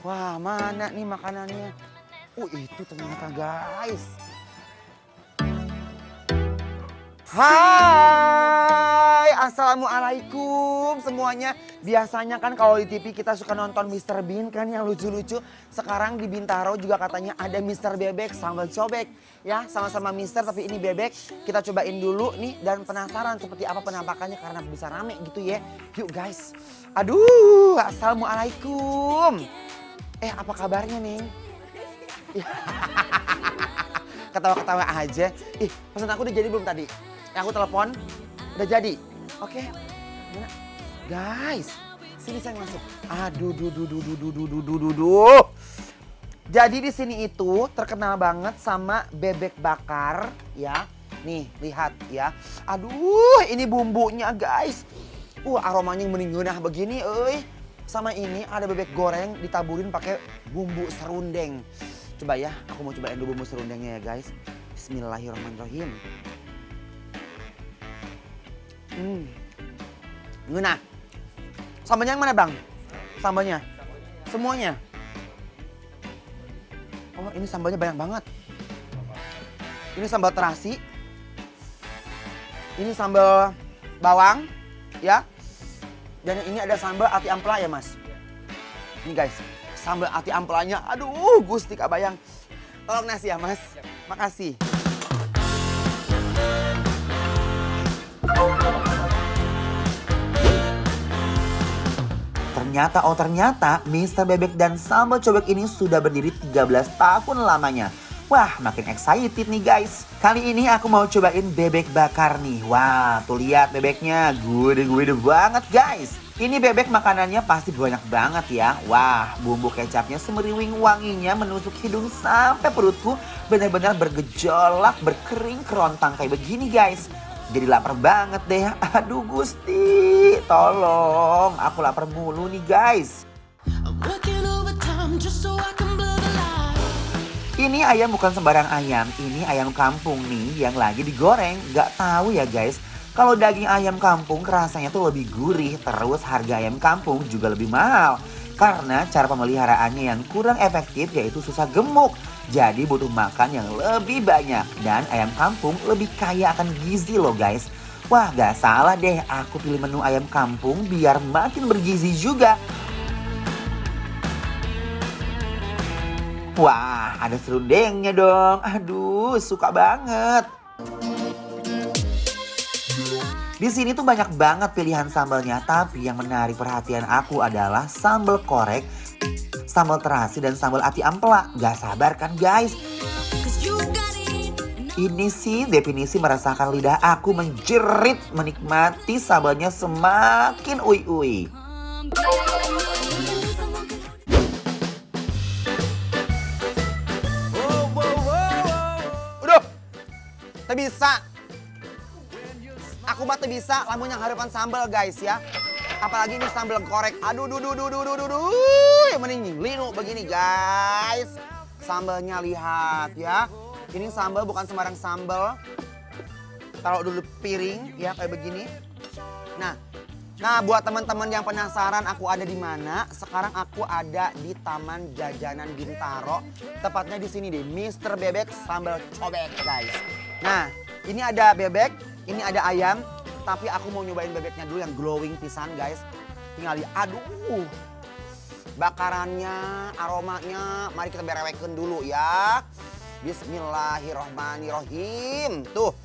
Wah, mana nih makanannya? Itu ternyata guys. Hai, assalamualaikum semuanya. Biasanya kan kalau di TV kita suka nonton Mr. Bean kan yang lucu-lucu. Sekarang di Bintaro juga katanya ada Mr. Bebek sambal cobek. Ya, sama-sama Mister tapi ini bebek. Kita cobain dulu nih dan penasaran seperti apa penampakannya karena bisa rame gitu ya. Yuk guys. Aduh, assalamualaikum. Apa kabarnya Neng? Ketawa-ketawa aja. Pesan aku udah jadi belum tadi? Yang aku telepon udah jadi. Oke. Mana? Guys, sini saya masuk. Aduh. Jadi di sini itu terkenal banget sama bebek bakar ya. Nih, lihat ya. Aduh, ini bumbunya guys. Aromanya meninggunah begini, Sama ini ada bebek goreng ditaburin pakai bumbu serundeng. Coba ya, aku mau cobain dulu bumbu serundengnya ya guys. Bismillahirrahmanirrahim. Nah, sambalnya yang mana bang? Sambalnya? Semuanya? Oh ini sambalnya banyak banget. Ini sambal terasi. Ini sambal bawang, ya. Dan ini ada sambal ati ampela ya mas. Ini guys, sambal ati ampelanya, aduh gusti kabayang. Tolong nasi ya mas, makasih. Ternyata Mr. Bebek dan sambal cobek ini sudah berdiri 13 tahun lamanya. Wah, makin excited nih guys. Kali ini aku mau cobain bebek bakar nih. Wah, tuh lihat bebeknya. Gede banget guys. Ini bebek makanannya pasti banyak banget ya. Wah, bumbu kecapnya semeriwing wanginya menusuk hidung sampai perutku benar-benar bergejolak, berkering kerontang kayak begini guys. Jadi lapar banget deh. Aduh Gusti, tolong. Aku lapar mulu nih guys. Ini ayam bukan sembarang ayam. Ini ayam kampung nih yang lagi digoreng. Gak tahu ya guys. Kalau daging ayam kampung rasanya tuh lebih gurih. Terus harga ayam kampung juga lebih mahal. Karena cara pemeliharaannya yang kurang efektif yaitu susah gemuk. Jadi butuh makan yang lebih banyak. Dan ayam kampung lebih kaya akan gizi loh guys. Wah gak salah deh aku pilih menu ayam kampung biar makin bergizi juga. Wah ada serundengnya dong. Aduh suka banget. Di sini tuh banyak banget pilihan sambalnya. Tapi yang menarik perhatian aku adalah sambal korek, sambal terasi dan sambal ati ampela. Gak sabar kan guys? Ini sih definisi merasakan lidah aku menjerit menikmati sambalnya semakin ui-ui. Udah, tak bisa. Aku mah tak bisa lamun yang harapan sambal guys ya. Apalagi ini sambal korek. Aduh, yang mending linu begini guys. Sambalnya lihat ya. Ini sambal bukan sembarang sambal. Taruh dulu piring ya kayak begini. Nah buat teman-teman yang penasaran aku ada di mana, sekarang aku ada di Taman Jajanan Bintaro. Tepatnya di sini deh, Mr. Bebek sambal cobek guys. Nah, ini ada bebek, ini ada ayam. Tapi aku mau nyobain bebeknya dulu yang glowing pisan guys. Tinggal lihat, aduh. Bakarannya, aromanya, mari kita berewekeun dulu ya. Bismillahirrohmanirrohim. Tuh,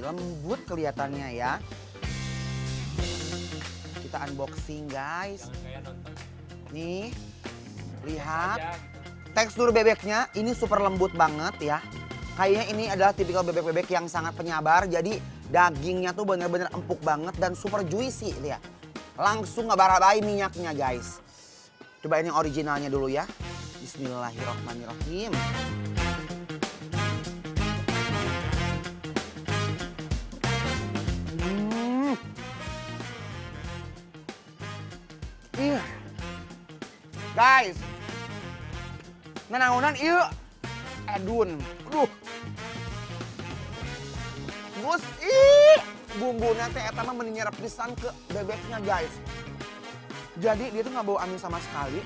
lembut kelihatannya ya. Kita unboxing guys. Nih, lihat. Tekstur bebeknya ini super lembut banget ya. Kayaknya ini adalah tipikal bebek-bebek yang sangat penyabar. Jadi dagingnya tuh bener-bener empuk banget dan super juicy lihat. Langsung ngebarabai minyaknya guys. Cobain yang originalnya dulu ya. Bismillahirrohmanirrohim. Guys, nanangunan ieu edun. Aduh. Gus, bumbunya teh eta mah menyerap pisan ke bebeknya guys. Jadi dia tuh nggak bau amis sama sekali.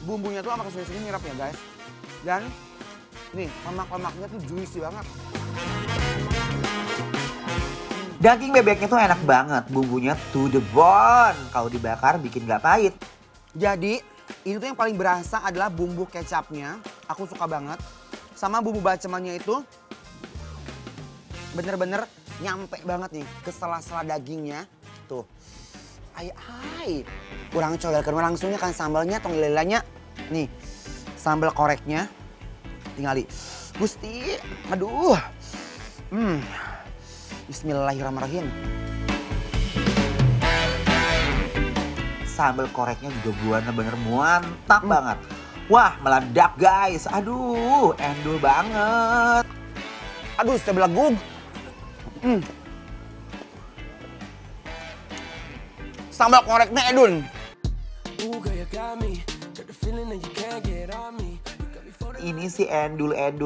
bumbunya tuh sama kesini-sini nyerap ya guys. Dan nih lemak-lemaknya tuh juicy banget. Daging bebeknya tuh enak banget, bumbunya to the bone. Kalau dibakar bikin gak pahit. Jadi ini tuh yang paling berasa adalah bumbu kecapnya. Aku suka banget. Sama bumbu bacemannya itu bener-bener nyampe banget nih ke sela-sela dagingnya. Tuh. Ai. Kurang coyalkan langsungnya kan sambalnya, tong lelanya. Nih, sambal koreknya. Tinggali. Gusti, aduh. Bismillahirrahmanirrahim. Sambal koreknya juga bener-bener mantap banget. Wah, meledak guys. Aduh, endul banget. Aduh, sebelah gug. Sambal koreknya edun. Ini si endul. Sekarang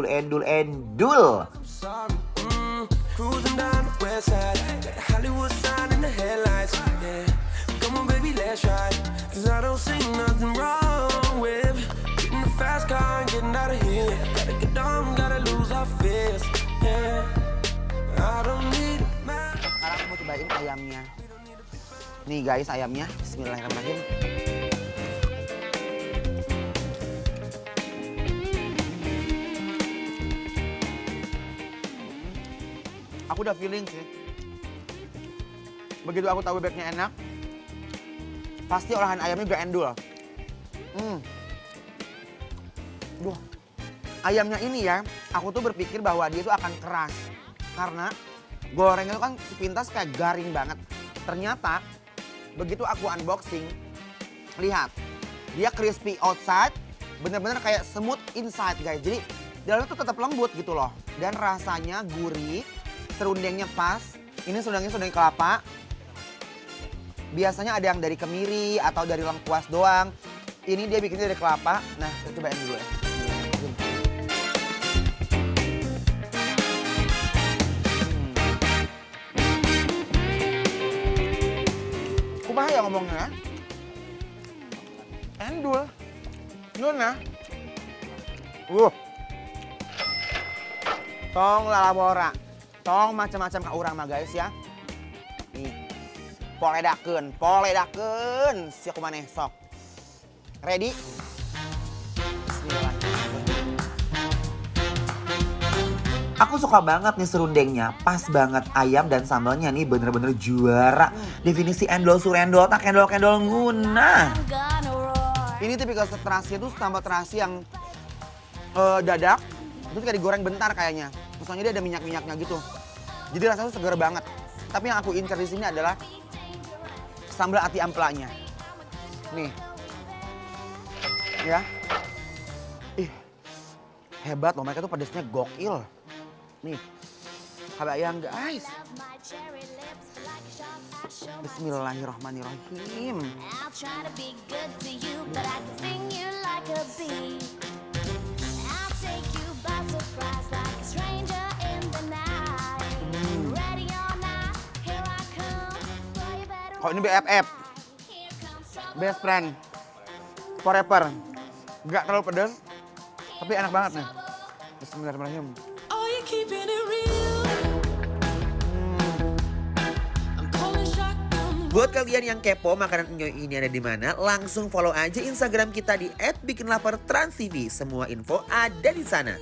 aku mau cobain ayamnya. Nih guys ayamnya, bismillahirrahmanirrahim. Aku udah feeling sih. Begitu aku tahu bebeknya enak, pasti olahan ayamnya juga endul. Duh, ayamnya ini ya, aku tuh berpikir bahwa dia tuh akan keras. Karena gorengnya tuh kan sepintas kayak garing banget. Ternyata begitu aku unboxing, lihat, dia crispy outside, bener-bener kayak smooth inside guys. Jadi dalamnya tuh tetap lembut gitu loh. Dan rasanya gurih, serundengnya pas. Ini serundeng kelapa. Biasanya ada yang dari kemiri atau dari lengkuas doang. Ini dia bikinnya dari kelapa. Nah, kita cobain dulu ya. Kumaha ya ngomongnya? Endul. Nuna. Tong lalabora. Tong macam-macam ka urang mah guys ya. Nih. Poledakeun. Sia kumaneh sok. Ready? Bismillahirrahmanirrahim. Aku suka banget nih serundengnya. Pas banget ayam dan sambalnya nih bener-bener juara. Definisi endol surendol tak kendol-kendol nguna. Ini tipikal terasi itu sambal terasi yang dadak. Terus kayak digoreng bentar kayaknya. Maksudnya dia ada minyak-minyaknya gitu. Jadi rasanya segar banget. Tapi yang aku incer di sini adalah sambal ati amplanya. Nih. Ya. Ih. Hebat loh, mereka tuh pedasnya gokil. Nih. Kabayang guys. Bismillahirrahmanirrahim. Kok ini BFF, best friend, forever, nggak terlalu pedas, tapi enak banget nih. Bismillahirrahmanirrahim. Buat kalian yang kepo makanan Enyoy ini ada di mana, langsung follow aja Instagram kita di @bikinlapertransTV. Semua info ada di sana.